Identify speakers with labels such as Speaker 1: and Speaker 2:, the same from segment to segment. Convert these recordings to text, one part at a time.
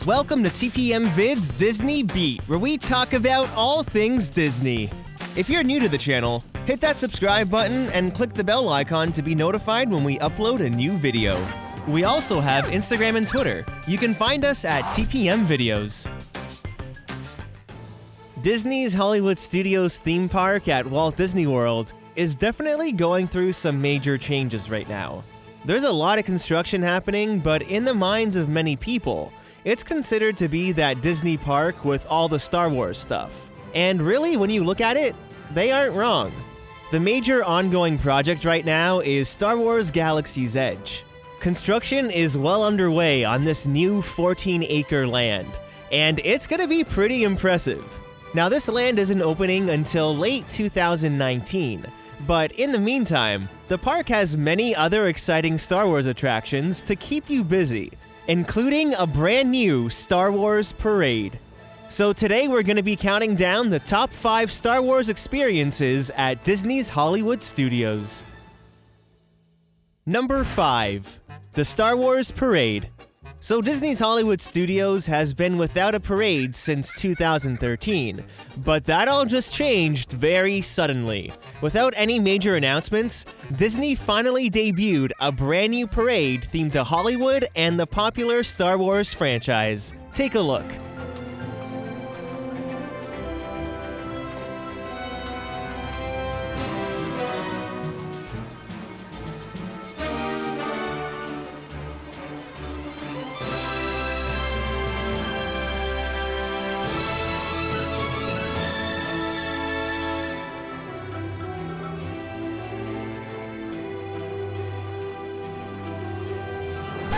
Speaker 1: Welcome to TPM Vid's Disney Beat, where we talk about all things Disney. If you're new to the channel, hit that subscribe button and click the bell icon to be notified when we upload a new video. We also have Instagram and Twitter. You can find us at TPM Videos. Disney's Hollywood Studios theme park at Walt Disney World is definitely going through some major changes right now. There's a lot of construction happening, but in the minds of many people, it's considered to be that Disney park with all the Star Wars stuff. And really, when you look at it, they aren't wrong. The major ongoing project right now is Star Wars Galaxy's Edge. Construction is well underway on this new 14-acre land, and it's gonna be pretty impressive. Now, this land isn't opening until late 2019, but in the meantime, the park has many other exciting Star Wars attractions to keep you busy, including a brand new Star Wars parade. So today we're going to be counting down the top 5 Star Wars experiences at Disney's Hollywood Studios. Number 5. The Star Wars Parade. So Disney's Hollywood Studios has been without a parade since 2013, but that all just changed very suddenly. Without any major announcements, Disney finally debuted a brand new parade themed to Hollywood and the popular Star Wars franchise. Take a look.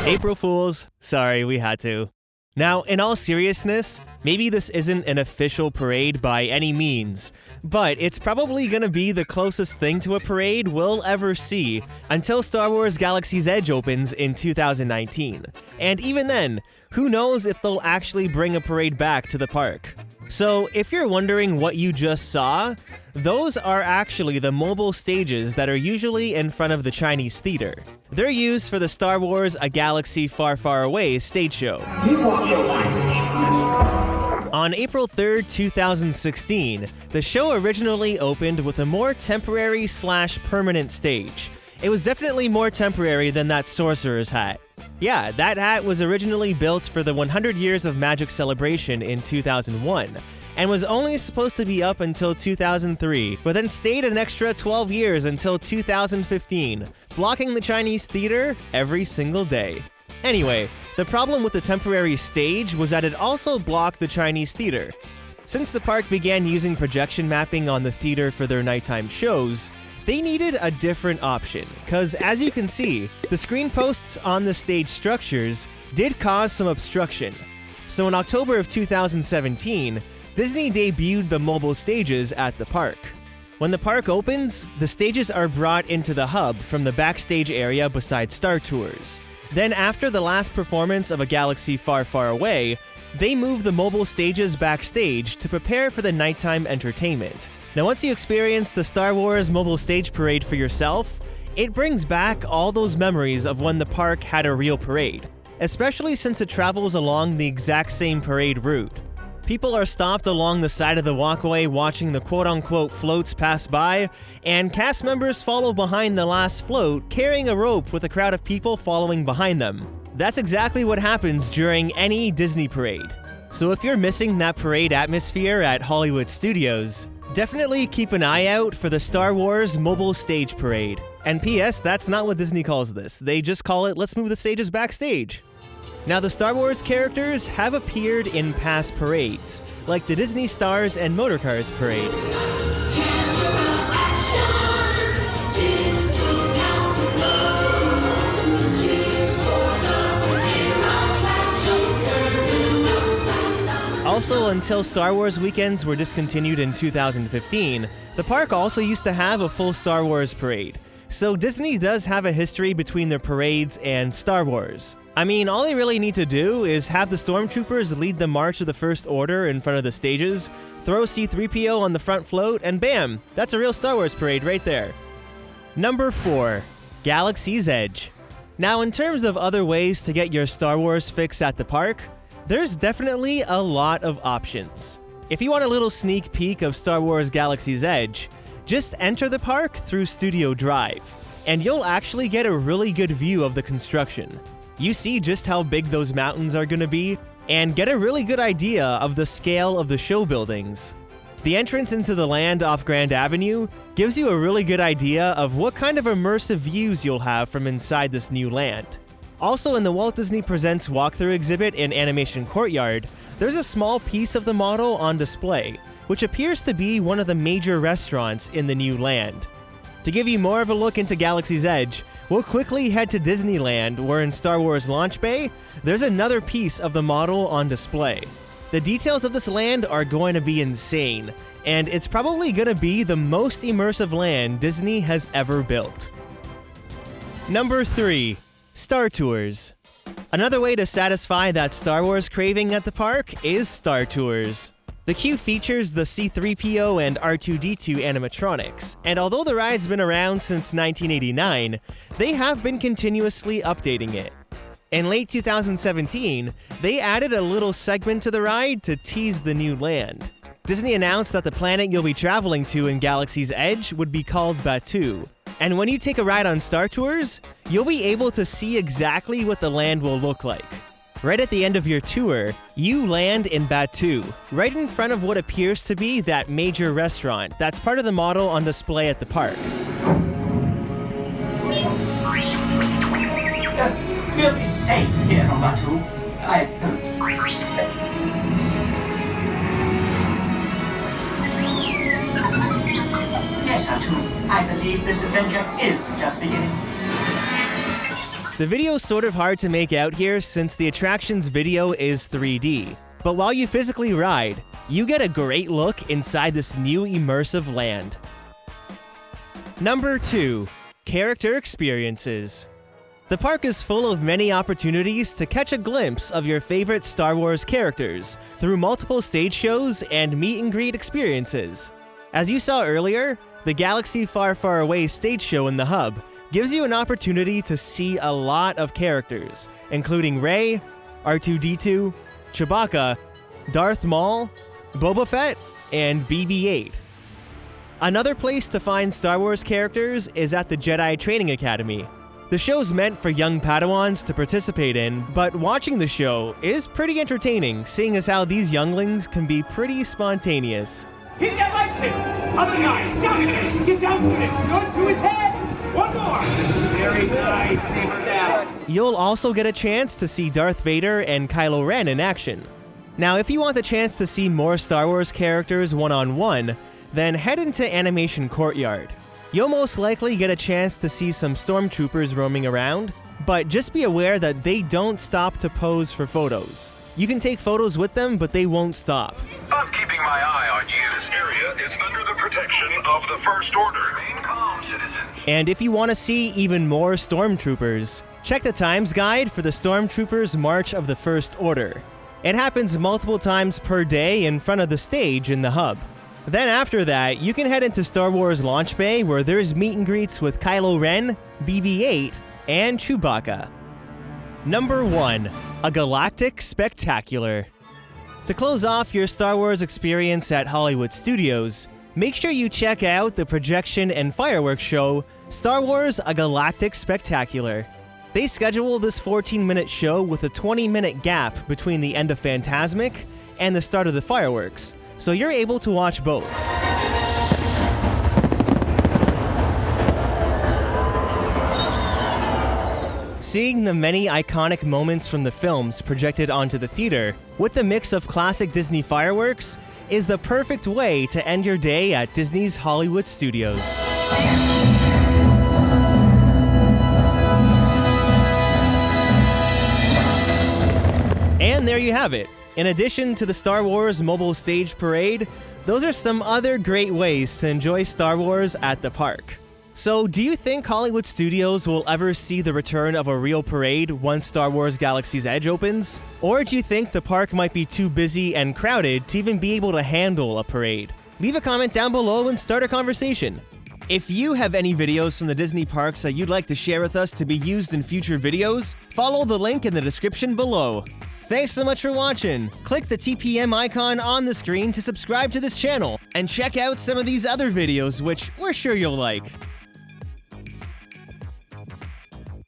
Speaker 1: April Fools, sorry, we had to. Now, in all seriousness, maybe this isn't an official parade by any means, but it's probably gonna be the closest thing to a parade we'll ever see until Star Wars Galaxy's Edge opens in 2019. And even then, who knows if they'll actually bring a parade back to the park. So, if you're wondering what you just saw, those are actually the mobile stages that are usually in front of the Chinese theater. They're used for the Star Wars A Galaxy Far, Far Away stage show. On April 3rd, 2016, the show originally opened with a more temporary/permanent stage. It was definitely more temporary than that sorcerer's hat. Yeah, that hat was originally built for the 100 Years of Magic celebration in 2001, and was only supposed to be up until 2003, but then stayed an extra 12 years until 2015, blocking the Chinese theater every single day. Anyway, the problem with the temporary stage was that it also blocked the Chinese theater. Since the park began using projection mapping on the theater for their nighttime shows, they needed a different option, cause as you can see, the screen posts on the stage structures did cause some obstruction. So in October of 2017, Disney debuted the mobile stages at the park. When the park opens, the stages are brought into the hub from the backstage area beside Star Tours. Then after the last performance of A Galaxy Far, Far Away, they move the mobile stages backstage to prepare for the nighttime entertainment. Now, once you experience the Star Wars mobile stage parade for yourself, it brings back all those memories of when the park had a real parade, especially since it travels along the exact same parade route. People are stopped along the side of the walkway watching the quote-unquote floats pass by, and cast members follow behind the last float carrying a rope with a crowd of people following behind them. That's exactly what happens during any Disney parade. So if you're missing that parade atmosphere at Hollywood Studios, definitely keep an eye out for the Star Wars Mobile Stage Parade. And P.S., that's not what Disney calls this. They just call it, let's move the stages backstage. Now, the Star Wars characters have appeared in past parades, like the Disney Stars and Motorcars Parade. Also, until Star Wars weekends were discontinued in 2015, the park also used to have a full Star Wars parade. So Disney does have a history between their parades and Star Wars. I mean, all they really need to do is have the stormtroopers lead the March of the First Order in front of the stages, throw C-3PO on the front float, and bam, that's a real Star Wars parade right there. Number 4. Galaxy's Edge. Now, in terms of other ways to get your Star Wars fix at the park, There's definitely a lot of options. If you want a little sneak peek of Star Wars Galaxy's Edge, just enter the park through Studio Drive, and you'll actually get a really good view of the construction. You see just how big those mountains are going to be, and get a really good idea of the scale of the show buildings. The entrance into the land off Grand Avenue gives you a really good idea of what kind of immersive views you'll have from inside this new land. Also, in the Walt Disney Presents walkthrough exhibit in Animation Courtyard, there's a small piece of the model on display, which appears to be one of the major restaurants in the new land. To give you more of a look into Galaxy's Edge, we'll quickly head to Disneyland, where in Star Wars Launch Bay, there's another piece of the model on display. The details of this land are going to be insane, and it's probably going to be the most immersive land Disney has ever built. Number 3. Star Tours. Another way to satisfy that Star Wars craving at the park is Star Tours. The queue features the C-3PO and R2-D2 animatronics, and although the ride's been around since 1989, they have been continuously updating it. In late 2017, they added a little segment to the ride to tease the new land. Disney announced that the planet you'll be traveling to in Galaxy's Edge would be called Batuu. And when you take a ride on Star Tours, you'll be able to see exactly what the land will look like. Right at the end of your tour, you land in Batuu, right in front of what appears to be that major restaurant that's part of the model on display at the park.
Speaker 2: We'll be safe here on Batuu. Yes, Batuu. I believe this adventure is just beginning.
Speaker 1: The video is sort of hard to make out here since the attraction's video is 3D, but while you physically ride, you get a great look inside this new immersive land. Number 2. Character Experiences. The park is full of many opportunities to catch a glimpse of your favorite Star Wars characters through multiple stage shows and meet and greet experiences. As you saw earlier, the Galaxy Far Far Away stage show in the hub gives you an opportunity to see a lot of characters, including Rey, R2-D2, Chewbacca, Darth Maul, Boba Fett, and BB-8. Another place to find Star Wars characters is at the Jedi Training Academy. The show's meant for young Padawans to participate in, but watching the show is pretty entertaining, seeing as how these younglings can be pretty spontaneous.
Speaker 3: Keep that lightsaber! Other guy, down! Get down to it! Go to his head! One more! Very nice, saber down.
Speaker 1: You'll also get a chance to see Darth Vader and Kylo Ren in action. Now, if you want the chance to see more Star Wars characters one-on-one, then head into Animation Courtyard. You'll most likely get a chance to see some stormtroopers roaming around, but just be aware that they don't stop to pose for photos. You can take photos with them, but they won't stop.
Speaker 4: I'm keeping my eye on you. This area is under the protection of the First Order. Remain calm, citizens.
Speaker 1: And if you want to see even more stormtroopers, check the times guide for the Stormtroopers March of the First Order. It happens multiple times per day in front of the stage in the hub. Then after that, you can head into Star Wars Launch Bay, where there's meet and greets with Kylo Ren, BB-8, and Chewbacca. Number 1. A Galactic Spectacular. To close off your Star Wars experience at Hollywood Studios, make sure you check out the projection and fireworks show, Star Wars: A Galactic Spectacular. They schedule this 14-minute show with a 20-minute gap between the end of Phantasmic and the start of the fireworks, so you're able to watch both. Seeing the many iconic moments from the films projected onto the theater, with the mix of classic Disney fireworks, is the perfect way to end your day at Disney's Hollywood Studios. And there you have it. In addition to the Star Wars Mobile Stage Parade, those are some other great ways to enjoy Star Wars at the park. So, do you think Hollywood Studios will ever see the return of a real parade once Star Wars Galaxy's Edge opens? Or do you think the park might be too busy and crowded to even be able to handle a parade? Leave a comment down below and start a conversation. If you have any videos from the Disney parks that you'd like to share with us to be used in future videos, follow the link in the description below. Thanks so much for watching. Click the TPM icon on the screen to subscribe to this channel, and check out some of these other videos which we're sure you'll like.